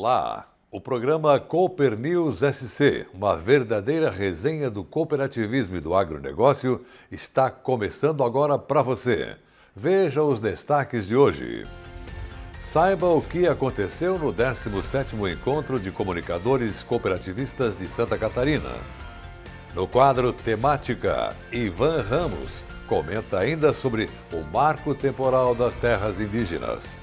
Olá! O programa Cooper News SC, uma verdadeira resenha do cooperativismo e do agronegócio, está começando agora para você. Veja os destaques de hoje. Saiba o que aconteceu no 17º Encontro de Comunicadores Cooperativistas de Santa Catarina. No quadro Temática, Ivan Ramos comenta ainda sobre o marco temporal das terras indígenas.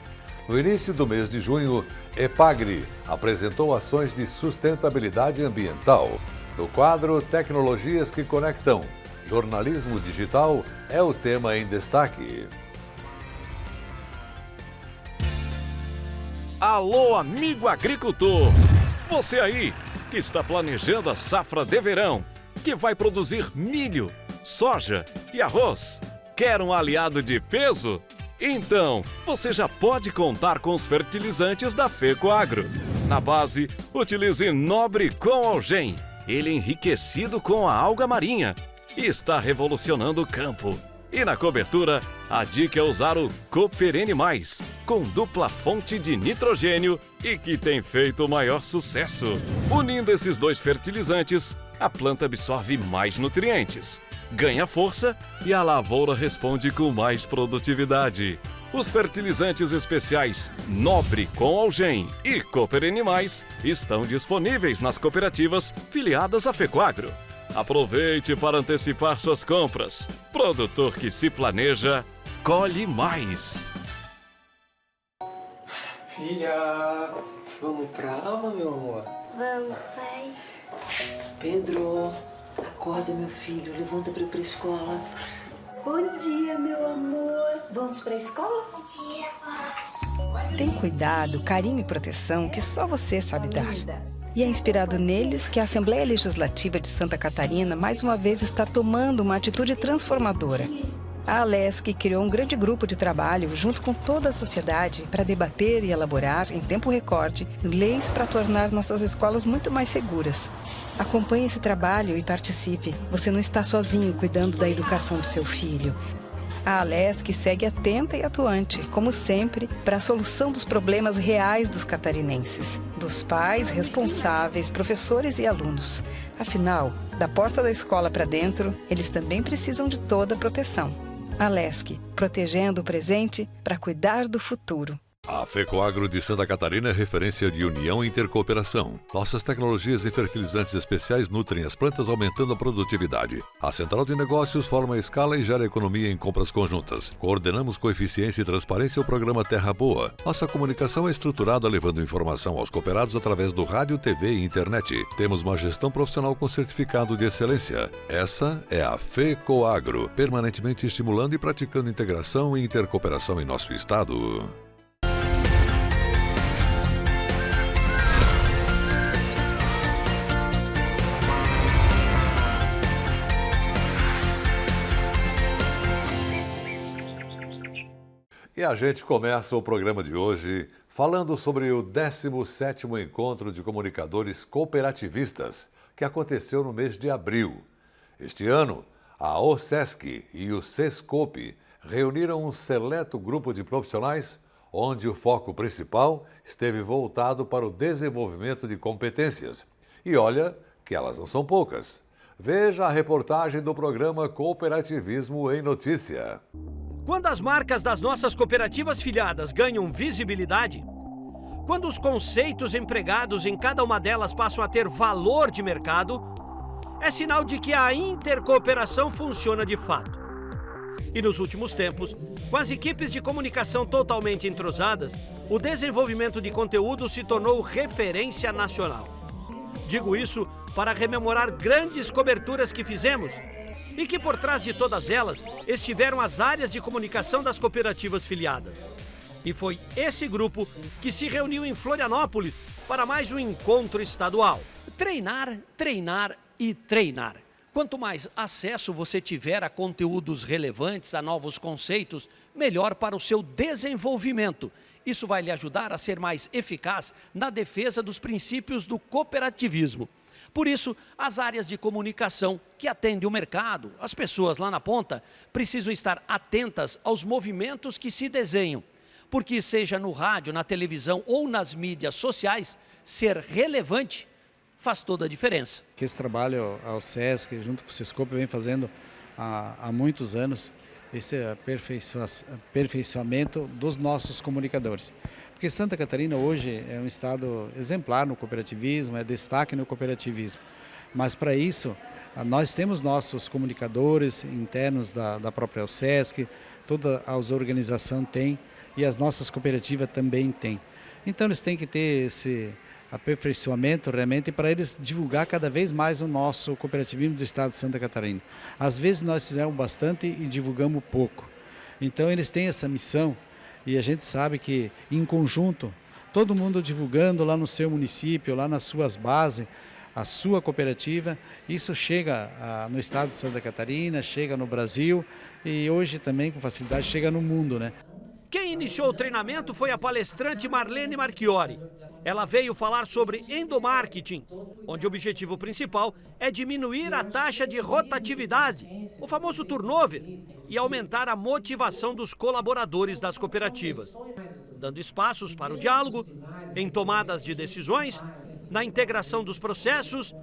No início do mês de junho, EPAGRE apresentou ações de sustentabilidade ambiental. No quadro Tecnologias que Conectam, jornalismo digital é o tema em destaque. Alô, amigo agricultor! Você aí que está planejando a safra de verão, que vai produzir milho, soja e arroz. Quer um aliado de peso? Então, você já pode contar com os fertilizantes da FECOAGRO. Na base, utilize Nobre com Algem. Ele é enriquecido com a alga marinha e está revolucionando o campo. E na cobertura, a dica é usar o Cooper N+, com dupla fonte de nitrogênio e que tem feito o maior sucesso. Unindo esses dois fertilizantes, a planta absorve mais nutrientes, ganha força e a lavoura responde com mais produtividade. Os fertilizantes especiais Nobre com Algem e Cooper N+, estão disponíveis nas cooperativas filiadas à FECOAGRO. Aproveite para antecipar suas compras. Produtor que se planeja, colhe mais. Filha, vamos pra aula, meu amor? Vamos, pai. Pedro, acorda, meu filho. Levanta pra ir pra escola. Bom dia, meu amor. Vamos pra escola? Bom dia, pai. Tem cuidado, carinho e proteção que só você sabe dar. E é inspirado neles que a Assembleia Legislativa de Santa Catarina mais uma vez está tomando uma atitude transformadora. A ALESC criou um grande grupo de trabalho junto com toda a sociedade para debater e elaborar, em tempo recorde, leis para tornar nossas escolas muito mais seguras. Acompanhe esse trabalho e participe. Você não está sozinho cuidando da educação do seu filho. A ALESC segue atenta e atuante, como sempre, para a solução dos problemas reais dos catarinenses, dos pais, responsáveis, professores e alunos. Afinal, da porta da escola para dentro, eles também precisam de toda a proteção. ALESC, protegendo o presente para cuidar do futuro. A FECOAGRO de Santa Catarina é referência de união e intercooperação. Nossas tecnologias e fertilizantes especiais nutrem as plantas, aumentando a produtividade. A Central de Negócios forma a escala e gera economia em compras conjuntas. Coordenamos com eficiência e transparência o programa Terra Boa. Nossa comunicação é estruturada levando informação aos cooperados através do rádio, TV e internet. Temos uma gestão profissional com certificado de excelência. Essa é a FECOAGRO, permanentemente estimulando e praticando integração e intercooperação em nosso estado. E a gente começa o programa de hoje falando sobre o 17º Encontro de Comunicadores Cooperativistas, que aconteceu no mês de abril. Este ano, a OSESC e o SESCOP reuniram um seleto grupo de profissionais, onde o foco principal esteve voltado para o desenvolvimento de competências. E olha que elas não são poucas. Veja a reportagem do programa Cooperativismo em Notícia. Quando as marcas das nossas cooperativas filiadas ganham visibilidade, quando os conceitos empregados em cada uma delas passam a ter valor de mercado, é sinal de que a intercooperação funciona de fato. E nos últimos tempos, com as equipes de comunicação totalmente entrosadas, o desenvolvimento de conteúdo se tornou referência nacional. Digo isso para rememorar grandes coberturas que fizemos e que por trás de todas elas estiveram as áreas de comunicação das cooperativas filiadas. E foi esse grupo que se reuniu em Florianópolis para mais um encontro estadual. Treinar, treinar e treinar. Quanto mais acesso você tiver a conteúdos relevantes, a novos conceitos, melhor para o seu desenvolvimento. Isso vai lhe ajudar a ser mais eficaz na defesa dos princípios do cooperativismo. Por isso, as áreas de comunicação que atendem o mercado, as pessoas lá na ponta, precisam estar atentas aos movimentos que se desenham. porque seja no rádio, na televisão ou nas mídias sociais, ser relevante faz toda a diferença. Que esse trabalho ao SESC, junto com o Sescope, vem fazendo há muitos anos, esse aperfeiçoamento dos nossos comunicadores. Porque Santa Catarina hoje é um estado exemplar no cooperativismo, é destaque no cooperativismo. Mas para isso, nós temos nossos comunicadores internos da própria SESC, toda a organização tem e as nossas cooperativas também têm. Então eles têm que ter esse aperfeiçoamento realmente para eles divulgar cada vez mais o nosso cooperativismo do estado de Santa Catarina. Às vezes nós fizemos bastante e divulgamos pouco. Então eles têm essa missão e a gente sabe que em conjunto, todo mundo divulgando lá no seu município, lá nas suas bases, a sua cooperativa, isso chega no estado de Santa Catarina, chega no Brasil e hoje também com facilidade chega no mundo, né? Quem iniciou o treinamento foi a palestrante Marlene Marchiori. Ela veio falar sobre endomarketing, onde o objetivo principal é diminuir a taxa de rotatividade, o famoso turnover, e aumentar a motivação dos colaboradores das cooperativas, dando espaços para o diálogo, em tomadas de decisões, na integração dos processos,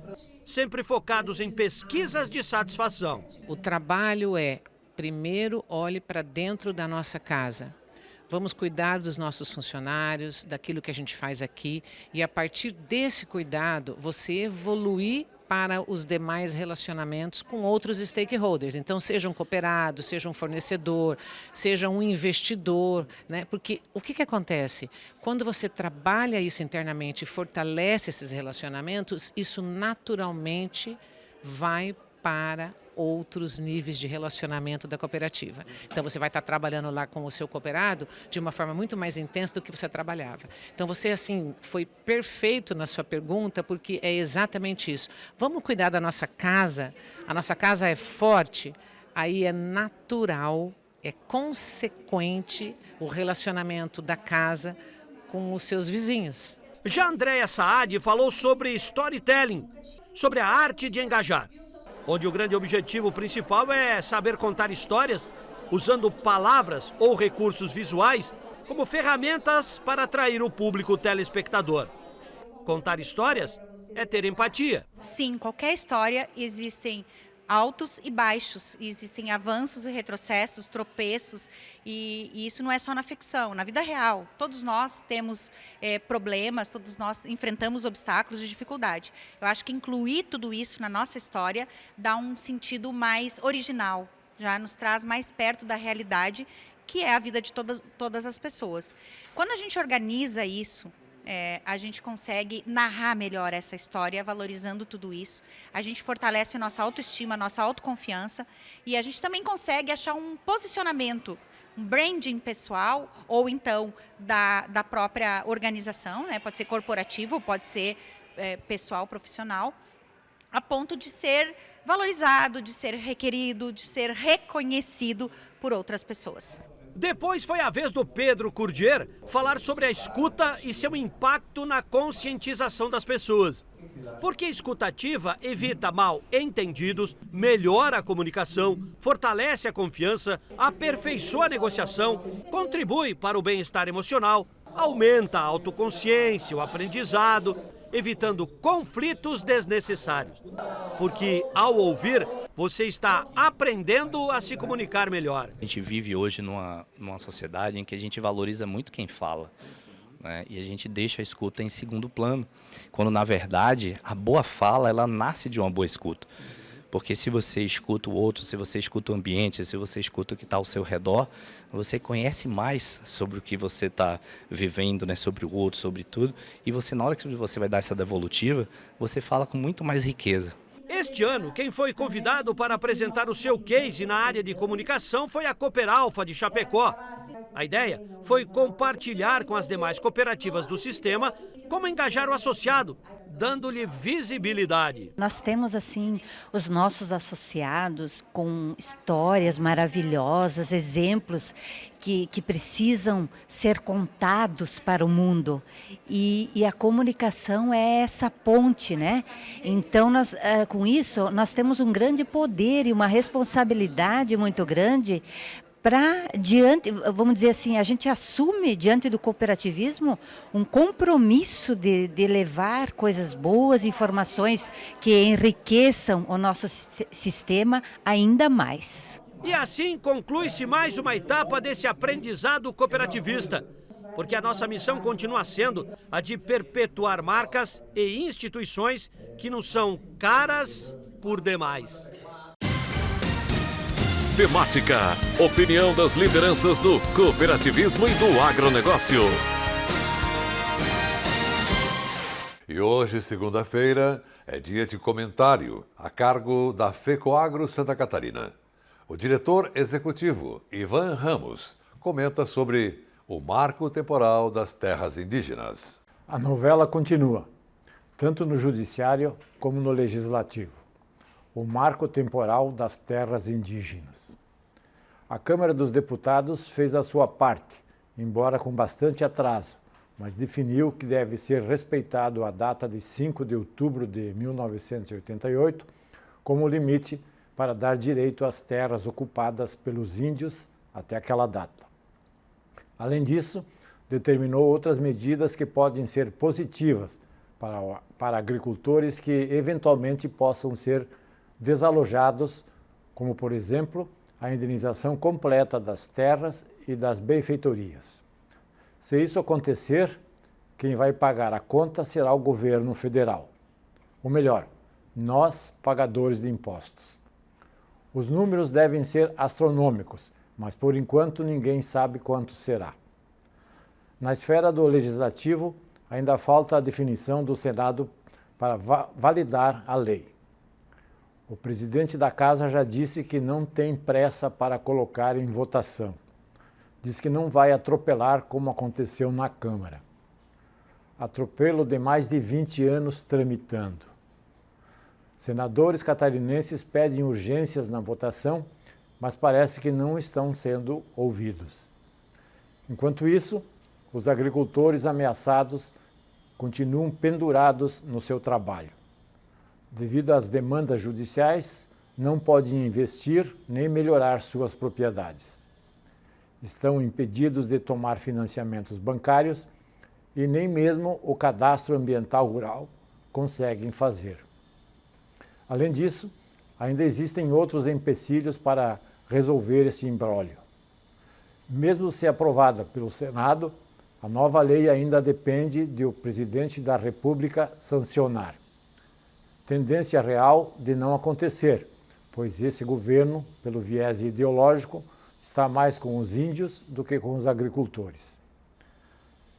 sempre focados em pesquisas de satisfação. O trabalho é, primeiro, olhe para dentro da nossa casa. Vamos cuidar dos nossos funcionários, daquilo que a gente faz aqui e a partir desse cuidado você evoluir para os demais relacionamentos com outros stakeholders. Então, seja um cooperado, seja um fornecedor, seja um investidor, né? Porque o que acontece? Quando você trabalha isso internamente e fortalece esses relacionamentos, isso naturalmente vai para outros níveis de relacionamento da cooperativa. Então você vai estar trabalhando lá com o seu cooperado de uma forma muito mais intensa do que você trabalhava. Então você assim foi perfeito na sua pergunta porque é exatamente isso. Vamos cuidar da nossa casa, a nossa casa é forte, aí é natural, é consequente o relacionamento da casa com os seus vizinhos. Já Andréa Saad falou sobre storytelling, sobre a arte de engajar, onde o grande objetivo principal é saber contar histórias usando palavras ou recursos visuais como ferramentas para atrair o público telespectador. Contar histórias é ter empatia. Sim, qualquer história existem altos e baixos, existem avanços e retrocessos, tropeços, e isso não é só na ficção, na vida real. Todos nós temos problemas, todos nós enfrentamos obstáculos e dificuldade. Eu acho que incluir tudo isso na nossa história dá um sentido mais original, já nos traz mais perto da realidade, que é a vida de todas as pessoas. Quando a gente organiza isso, a gente consegue narrar melhor essa história, valorizando tudo isso. A gente fortalece nossa autoestima, nossa autoconfiança e a gente também consegue achar um posicionamento, um branding pessoal ou então da própria organização, né? Pode ser corporativo, pode ser pessoal, profissional, a ponto de ser valorizado, de ser requerido, de ser reconhecido por outras pessoas. Depois foi a vez do Pedro Curdier falar sobre a escuta e seu impacto na conscientização das pessoas. Porque a escuta ativa evita mal entendidos, melhora a comunicação, fortalece a confiança, aperfeiçoa a negociação, contribui para o bem-estar emocional, aumenta a autoconsciência, o aprendizado, evitando conflitos desnecessários. Porque, ao ouvir, você está aprendendo a se comunicar melhor. A gente vive hoje numa sociedade em que a gente valoriza muito quem fala, né? E a gente deixa a escuta em segundo plano, quando, na verdade, a boa fala ela nasce de uma boa escuta. Porque se você escuta o outro, se você escuta o ambiente, se você escuta o que está ao seu redor, você conhece mais sobre o que você está vivendo, né, sobre o outro, sobre tudo. E você, na hora que você vai dar essa devolutiva, você fala com muito mais riqueza. Este ano, quem foi convidado para apresentar o seu case na área de comunicação foi a Cooperalfa de Chapecó. A ideia foi compartilhar com as demais cooperativas do sistema como engajar o associado, dando-lhe visibilidade. Nós temos, assim, os nossos associados com histórias maravilhosas, exemplos que precisam ser contados para o mundo. E a comunicação é essa ponte, né? Então, com isso, nós temos um grande poder e uma responsabilidade muito grande vamos dizer assim, a gente assume diante do cooperativismo um compromisso de levar coisas boas, informações que enriqueçam o nosso sistema ainda mais. E assim conclui-se mais uma etapa desse aprendizado cooperativista, porque a nossa missão continua sendo a de perpetuar marcas e instituições que nos são caras por demais. Temática: opinião das lideranças do cooperativismo e do agronegócio. E hoje, segunda-feira, é dia de comentário a cargo da FECOAGRO Santa Catarina. O diretor executivo, Ivan Ramos, comenta sobre o marco temporal das terras indígenas. A novela continua, tanto no judiciário como no legislativo. O marco temporal das terras indígenas. A Câmara dos Deputados fez a sua parte, embora com bastante atraso, mas definiu que deve ser respeitado a data de 5 de outubro de 1988 como limite para dar direito às terras ocupadas pelos índios até aquela data. Além disso, determinou outras medidas que podem ser positivas para agricultores que eventualmente possam ser desalojados, como, por exemplo, a indenização completa das terras e das benfeitorias. Se isso acontecer, quem vai pagar a conta será o governo federal. Ou melhor, nós, pagadores de impostos. Os números devem ser astronômicos, mas por enquanto ninguém sabe quanto será. Na esfera do legislativo, ainda falta a definição do Senado para validar a lei. O presidente da casa já disse que não tem pressa para colocar em votação. Diz que não vai atropelar como aconteceu na Câmara. Atropelo de mais de 20 anos tramitando. Senadores catarinenses pedem urgências na votação, mas parece que não estão sendo ouvidos. Enquanto isso, os agricultores ameaçados continuam pendurados no seu trabalho. Devido às demandas judiciais, não podem investir nem melhorar suas propriedades. Estão impedidos de tomar financiamentos bancários e nem mesmo o cadastro ambiental rural conseguem fazer. Além disso, ainda existem outros empecilhos para resolver esse imbróglio. Mesmo se aprovada pelo Senado, a nova lei ainda depende de o presidente da República sancionar. Tendência real de não acontecer, pois esse governo, pelo viés ideológico, está mais com os índios do que com os agricultores.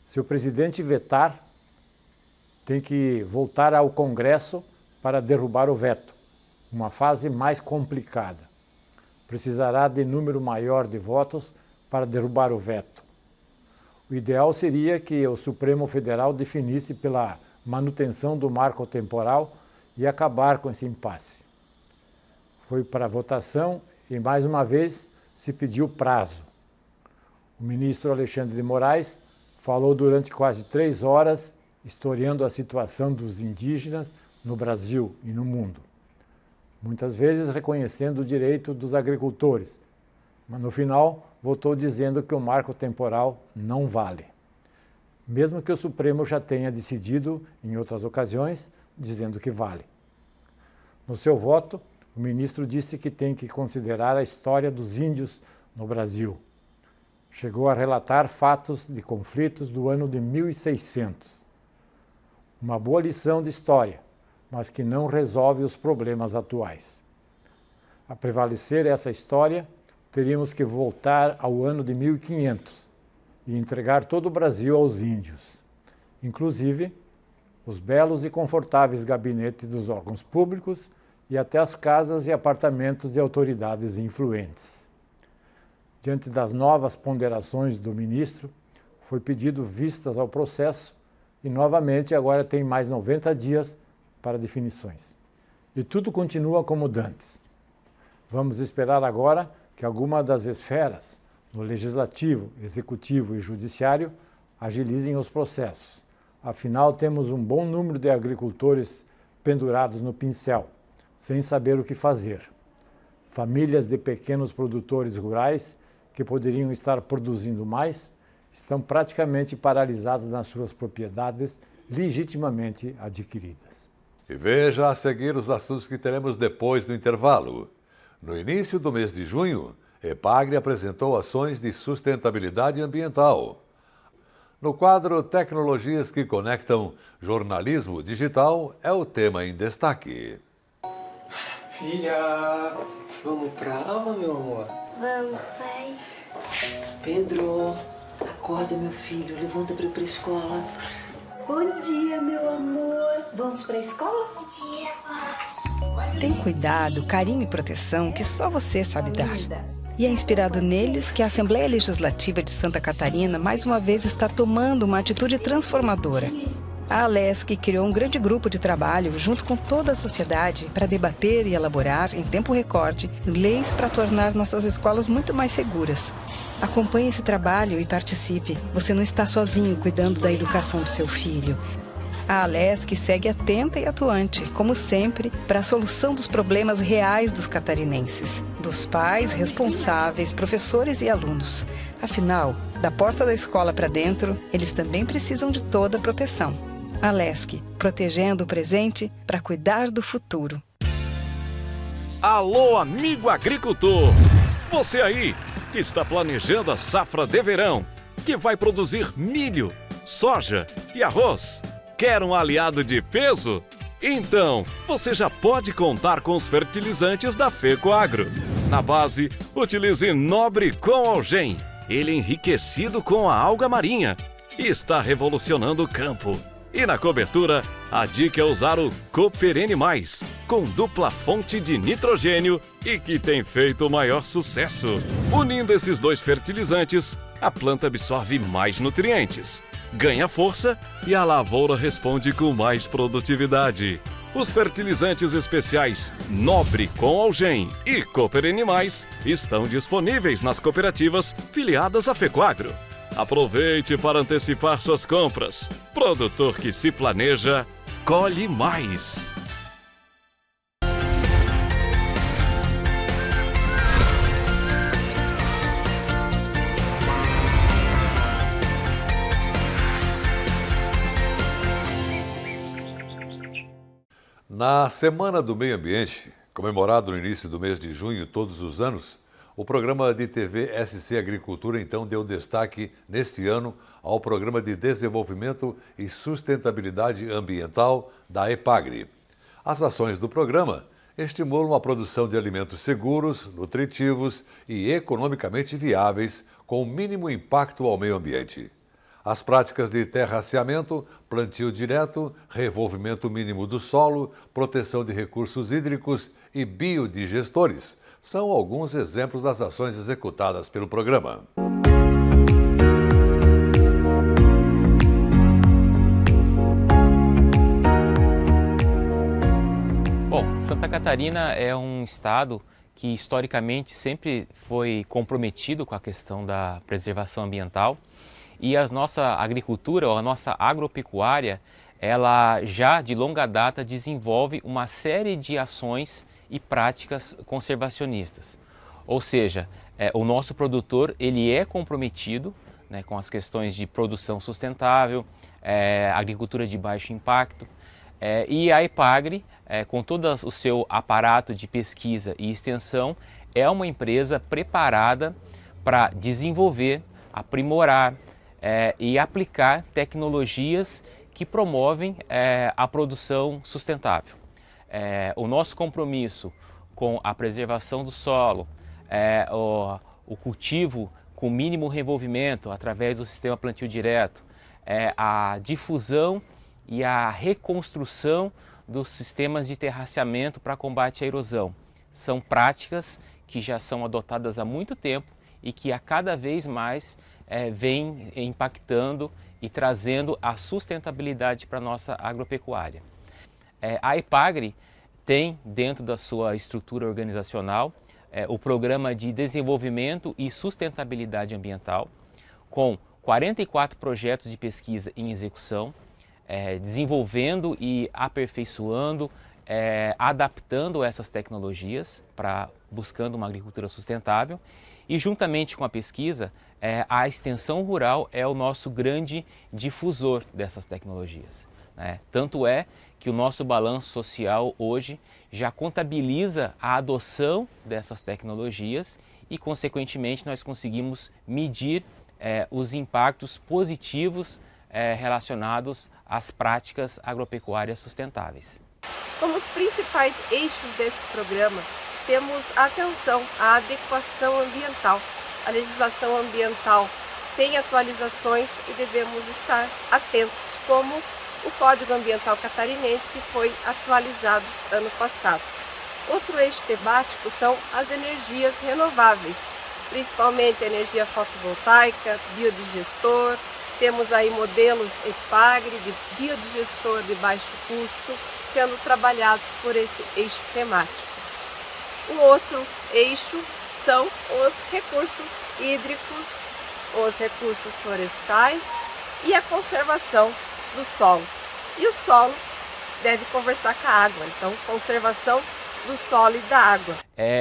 Se o presidente vetar, tem que voltar ao Congresso para derrubar o veto, uma fase mais complicada. Precisará de número maior de votos para derrubar o veto. O ideal seria que o Supremo Federal definisse pela manutenção do marco temporal e acabar com esse impasse. Foi para votação e, mais uma vez, se pediu prazo. O ministro Alexandre de Moraes falou durante quase 3 horas, historiando a situação dos indígenas no Brasil e no mundo. Muitas vezes reconhecendo o direito dos agricultores, mas no final votou dizendo que o marco temporal não vale. Mesmo que o Supremo já tenha decidido, em outras ocasiões, dizendo que vale. No seu voto, o ministro disse que tem que considerar a história dos índios no Brasil. Chegou a relatar fatos de conflitos do ano de 1600. Uma boa lição de história, mas que não resolve os problemas atuais. A prevalecer essa história, teríamos que voltar ao ano de 1500 e entregar todo o Brasil aos índios, inclusive os belos e confortáveis gabinetes dos órgãos públicos e até as casas e apartamentos de autoridades influentes. Diante das novas ponderações do ministro, foi pedido vistas ao processo e, novamente, agora tem mais 90 dias para definições. E tudo continua como dantes. Vamos esperar agora que alguma das esferas, no legislativo, executivo e judiciário, agilizem os processos. Afinal, temos um bom número de agricultores pendurados no pincel, sem saber o que fazer. Famílias de pequenos produtores rurais que poderiam estar produzindo mais, estão praticamente paralisadas nas suas propriedades legitimamente adquiridas. E veja a seguir os assuntos que teremos depois do intervalo. No início do mês de junho, EPAGRE apresentou ações de sustentabilidade ambiental. No quadro Tecnologias que Conectam, jornalismo digital é o tema em destaque. Filha, vamos pra aula, meu amor? Vamos, pai. Pedro, acorda, meu filho, levanta pra ir pra escola. Bom dia, meu amor. Vamos pra escola? Bom dia, pai. Tem cuidado, carinho e proteção que só você sabe dar. E é inspirado neles que a Assembleia Legislativa de Santa Catarina mais uma vez está tomando uma atitude transformadora. A Alesc criou um grande grupo de trabalho junto com toda a sociedade para debater e elaborar, em tempo recorde, leis para tornar nossas escolas muito mais seguras. Acompanhe esse trabalho e participe. Você não está sozinho cuidando da educação do seu filho. A Alesc segue atenta e atuante, como sempre, para a solução dos problemas reais dos catarinenses, dos pais, responsáveis, professores e alunos. Afinal, da porta da escola para dentro, eles também precisam de toda a proteção. Alesc, protegendo o presente para cuidar do futuro. Alô, amigo agricultor! Você aí que está planejando a safra de verão, que vai produzir milho, soja e arroz. Quer um aliado de peso? Então, você já pode contar com os fertilizantes da FECOAGRO. Na base, utilize Nobre com Algem. Ele é enriquecido com a alga marinha e está revolucionando o campo. E na cobertura, a dica é usar o Cooperene+, com dupla fonte de nitrogênio e que tem feito o maior sucesso. Unindo esses dois fertilizantes, a planta absorve mais nutrientes, ganha força e a lavoura responde com mais produtividade. Os fertilizantes especiais Nobre com Algem e Cooperene+, estão disponíveis nas cooperativas filiadas à FECOAGRO. Aproveite para antecipar suas compras. Produtor que se planeja, colhe mais. Na Semana do Meio Ambiente, comemorado no início do mês de junho todos os anos, o programa de TV SC Agricultura então deu destaque neste ano ao Programa de Desenvolvimento e Sustentabilidade Ambiental da EPAGRE. As ações do programa estimulam a produção de alimentos seguros, nutritivos e economicamente viáveis com mínimo impacto ao meio ambiente. As práticas de terraceamento, plantio direto, revolvimento mínimo do solo, proteção de recursos hídricos e biodigestores são alguns exemplos das ações executadas pelo programa. Bom, Santa Catarina é um estado que historicamente sempre foi comprometido com a questão da preservação ambiental e a nossa agricultura, ou a nossa agropecuária, ela já de longa data desenvolve uma série de ações e práticas conservacionistas. Ou seja, o nosso produtor ele é comprometido, né, com as questões de produção sustentável, agricultura de baixo impacto, e a EPAGRE, com todo o seu aparato de pesquisa e extensão, é uma empresa preparada para desenvolver, aprimorar e aplicar tecnologias que promovem a produção sustentável. O nosso compromisso com a preservação do solo, o cultivo com mínimo revolvimento através do sistema plantio direto, a difusão e a reconstrução dos sistemas de terraceamento para combate à erosão. São práticas que já são adotadas há muito tempo e que a cada vez mais vem impactando e trazendo a sustentabilidade para a nossa agropecuária. A EPAGRE tem dentro da sua estrutura organizacional o Programa de Desenvolvimento e Sustentabilidade Ambiental, com 44 projetos de pesquisa em execução, desenvolvendo e aperfeiçoando adaptando essas tecnologias buscando uma agricultura sustentável e juntamente com a pesquisa, a extensão rural é o nosso grande difusor dessas tecnologias. Tanto é que o nosso balanço social hoje já contabiliza a adoção dessas tecnologias e, consequentemente, nós conseguimos medir os impactos positivos relacionados às práticas agropecuárias sustentáveis. Como os principais eixos desse programa, temos a atenção à adequação ambiental. A legislação ambiental tem atualizações e devemos estar atentos, como o Código Ambiental Catarinense, que foi atualizado ano passado. Outro eixo temático são as energias renováveis, principalmente a energia fotovoltaica, biodigestor. Temos aí modelos EPAGRE, de biodigestor de baixo custo, sendo trabalhados por esse eixo temático. O outro eixo são os recursos hídricos, os recursos florestais e a conservação do solo. E o solo deve conversar com a água, então conservação do solo e da água.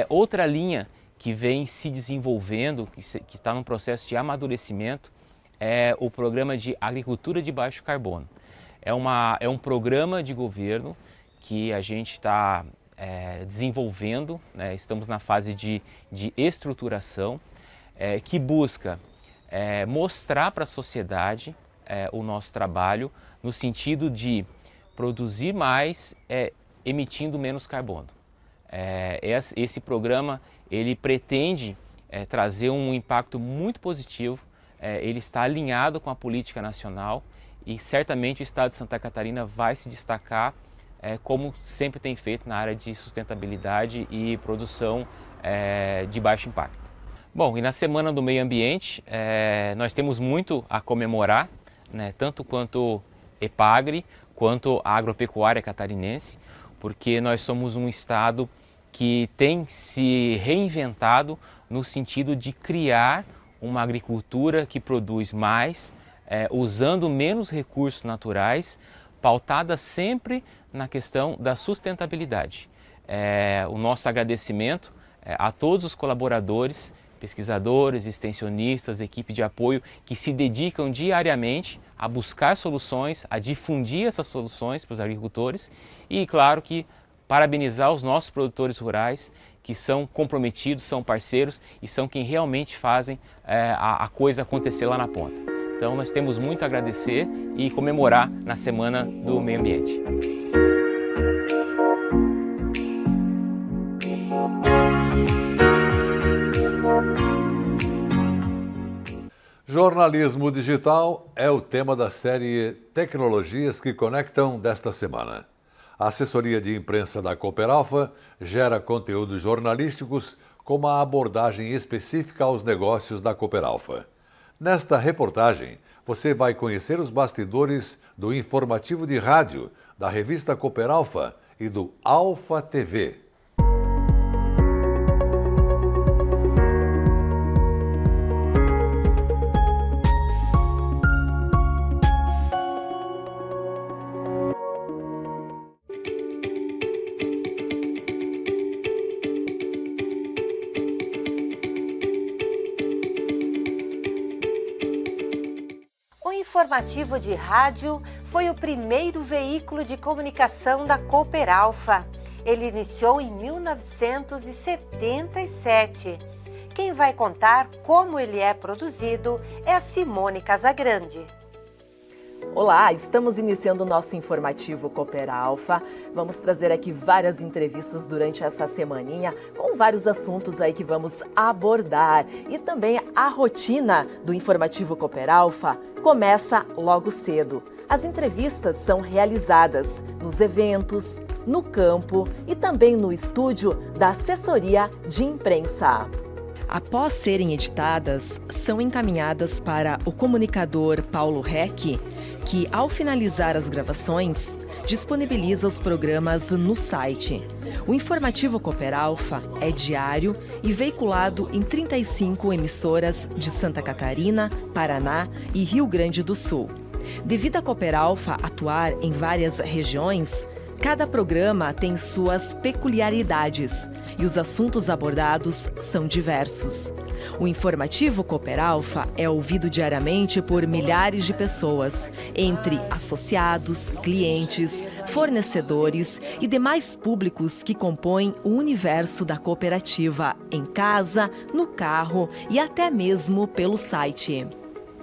Outra linha que vem se desenvolvendo, que está num processo de amadurecimento, é o programa de agricultura de baixo carbono. É um programa de governo que a gente está desenvolvendo, estamos na fase de estruturação, que busca mostrar para a sociedade o nosso trabalho no sentido de produzir mais, emitindo menos carbono. Esse programa ele pretende trazer um impacto muito positivo, ele está alinhado com a política nacional e certamente o Estado de Santa Catarina vai se destacar como sempre tem feito na área de sustentabilidade e produção de baixo impacto. Bom, e na Semana do Meio Ambiente nós temos muito a comemorar, tanto quanto EPAGRE, quanto a agropecuária catarinense, porque nós somos um estado que tem se reinventado no sentido de criar uma agricultura que produz mais, usando menos recursos naturais, pautada sempre na questão da sustentabilidade. O nosso agradecimento a todos os colaboradores, pesquisadores, extensionistas, equipe de apoio que se dedicam diariamente a buscar soluções, a difundir essas soluções para os agricultores e, claro, que parabenizar os nossos produtores rurais que são comprometidos, são parceiros e são quem realmente fazem a coisa acontecer lá na ponta. Então nós temos muito a agradecer e comemorar na Semana do Meio Ambiente. Jornalismo digital é o tema da série Tecnologias que Conectam desta semana. A assessoria de imprensa da Cooperalfa gera conteúdos jornalísticos com uma abordagem específica aos negócios da Cooperalfa. Nesta reportagem, você vai conhecer os bastidores do informativo de rádio, da revista Cooperalfa e do Alfa TV. O informativo de rádio foi o primeiro veículo de comunicação da Cooperalfa. Ele iniciou em 1977. Quem vai contar como ele é produzido é a Simone Casagrande. Olá, estamos iniciando o nosso informativo Cooperalfa. Vamos trazer aqui várias entrevistas durante essa semaninha com vários assuntos aí que vamos abordar. E também a rotina do informativo Cooperalfa começa logo cedo. As entrevistas são realizadas nos eventos, no campo e também no estúdio da assessoria de imprensa. Após serem editadas, são encaminhadas para o comunicador Paulo Reck, que, ao finalizar as gravações, disponibiliza os programas no site. O informativo Cooperalfa é diário e veiculado em 35 emissoras de Santa Catarina, Paraná e Rio Grande do Sul. Devido a Cooperalfa atuar em várias regiões, Cada programa tem suas peculiaridades e os assuntos abordados são diversos. O informativo Cooperalfa é ouvido diariamente por milhares de pessoas, entre associados, clientes, fornecedores e demais públicos que compõem o universo da cooperativa em casa, no carro e até mesmo pelo site.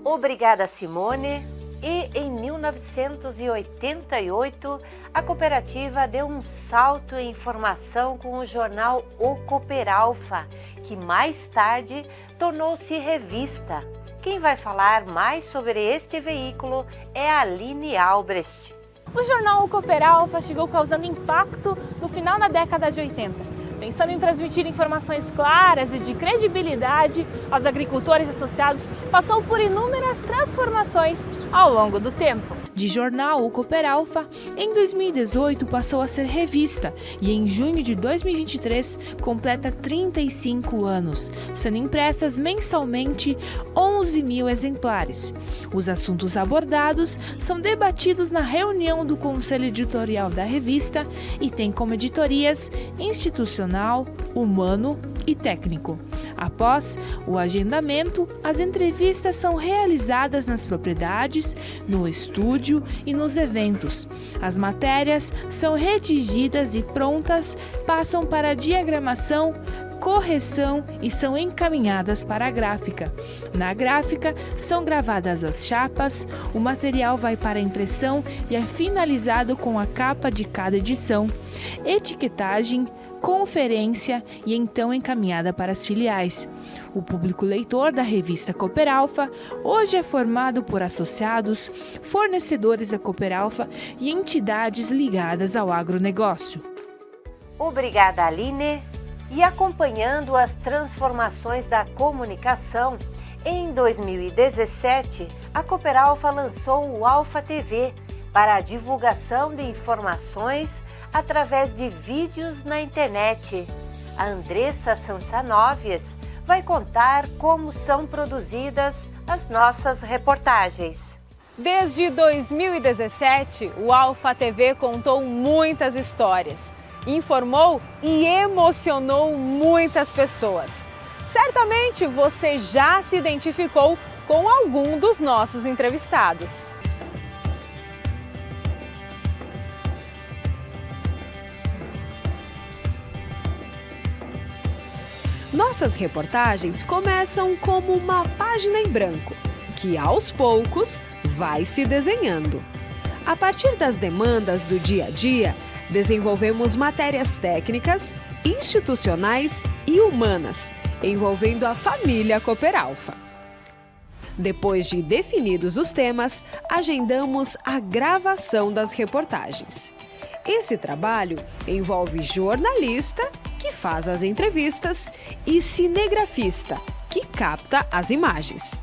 Obrigada, Simone. E em 1988, a cooperativa deu um salto em informação com o jornal O Cooperalfa, que mais tarde tornou-se revista. Quem vai falar mais sobre este veículo é a Aline Albrecht. O jornal O Cooperalfa chegou causando impacto no final da década de 80. Pensando em transmitir informações claras e de credibilidade aos agricultores associados, passou por inúmeras transformações ao longo do tempo. De jornal, o Cooperalfa, em 2018 passou a ser revista e em junho de 2023 completa 35 anos, sendo impressas mensalmente 11 mil exemplares. Os assuntos abordados são debatidos na reunião do Conselho Editorial da revista e tem como editorias institucional, humano e técnico. Após o agendamento, as entrevistas são realizadas nas propriedades, no estúdio e nos eventos. As matérias são redigidas e prontas, passam para a diagramação, correção e são encaminhadas para a gráfica. Na gráfica são gravadas as chapas, o material vai para a impressão e é finalizado com a capa de cada edição, etiquetagem, conferência e então encaminhada para as filiais. O público leitor da revista Cooperalfa hoje é formado por associados, fornecedores da Cooperalfa e entidades ligadas ao agronegócio. Obrigada, Aline. E acompanhando as transformações da comunicação, em 2017, a Cooperalfa lançou o Alfa TV para a divulgação de informações através de vídeos na internet. A Andressa Sansanovias vai contar como são produzidas as nossas reportagens. Desde 2017, o Alfa TV contou muitas histórias, informou e emocionou muitas pessoas. Certamente você já se identificou com algum dos nossos entrevistados. Nossas reportagens começam como uma página em branco, que aos poucos vai se desenhando. A partir das demandas do dia a dia, desenvolvemos matérias técnicas, institucionais e humanas, envolvendo a família Cooperalfa. Depois de definidos os temas, agendamos a gravação das reportagens. Esse trabalho envolve jornalista, que faz as entrevistas, e cinegrafista, que capta as imagens.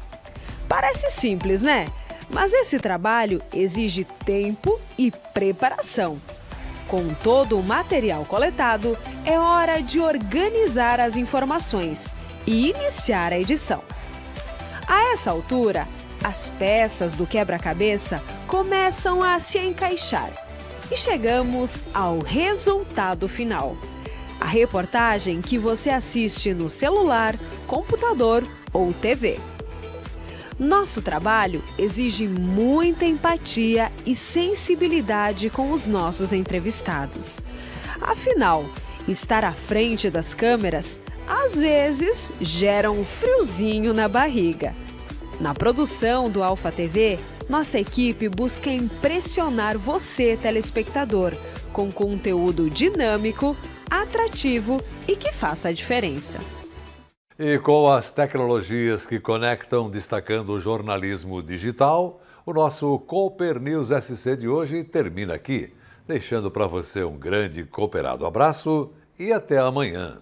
Parece simples, né? Mas esse trabalho exige tempo e preparação. Com todo o material coletado, é hora de organizar as informações e iniciar a edição. A essa altura, as peças do quebra-cabeça começam a se encaixar e chegamos ao resultado final. A reportagem que você assiste no celular, computador ou TV. Nosso trabalho exige muita empatia e sensibilidade com os nossos entrevistados. Afinal, estar à frente das câmeras às vezes gera um friozinho na barriga. Na produção do Alfa TV, nossa equipe busca impressionar você, telespectador, com conteúdo dinâmico, atrativo e que faça a diferença. E com as tecnologias que conectam, destacando o jornalismo digital, o nosso Cooper News SC de hoje termina aqui, deixando para você um grande cooperado abraço e até amanhã.